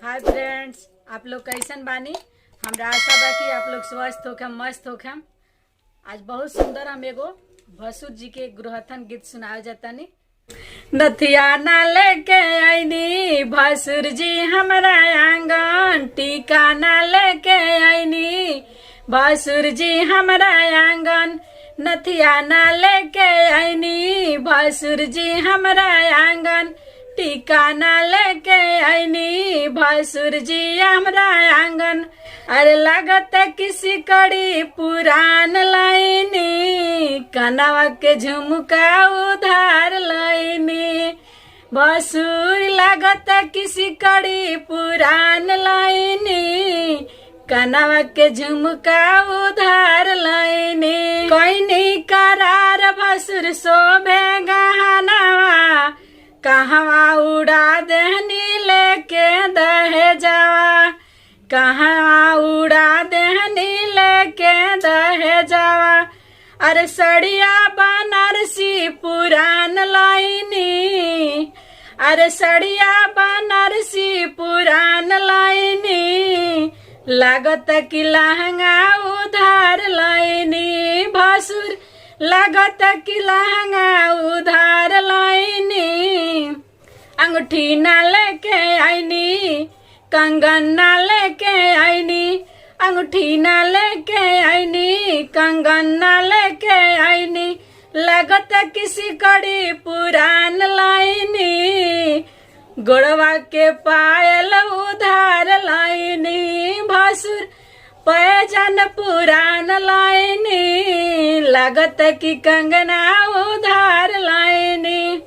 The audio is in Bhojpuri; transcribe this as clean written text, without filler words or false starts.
हाय फ्रेंड्स, आप लोग कैसन बानी। हमरा आशा बा कि आप लोग स्वस्थ होखम, मस्त होखम। आज बहुत सुंदर हम एगो भसुर जी के गृहथन गीत सुनावे जातानी। नथिया ना लेके आईनी भसुर जी हमरा आंगन, टीका ना लेके आईनी भसुर जी हमरा आंगन। नथिया ना लेके आईनी भसुर जी हमरा आंगन, टीका ना लेके आईनी भसुर जी हमरा आंगन। अरे लागत किसी कड़ी पुरान लाइनी, कनवा के झुमका उधार लाइनी। भसुर लागत किसी कड़ी पुरान लाइनी, कनवा के झुमका उधार लाइनी। कोई करार भसुर शोभे गहनवा, कहवा उड़ा देहनी लेके दहेजवा, कहवा उड़ा देहनी लेके दहेजवा। अरे सड़िया बनारसी पुरान लाइनी, अरे सड़िया बनारसी पुरान लाइनी, लागत कि लहंगा उधार लाइनी। भसुर लागत कि लहंगा उधार लाइनी। अंगूठी ना लेके आईनी, कंगन ना लेके आईनी, अंगूठी ना लेके आईनी, कंगन ना लेके आईनी। लागत किसी कड़ी पुरान लाइनी, गोड़वा के पायल उधार लाइनी। भसुर पैजन पुरान लाइनी, लागत की कंगना उधार लाइनी।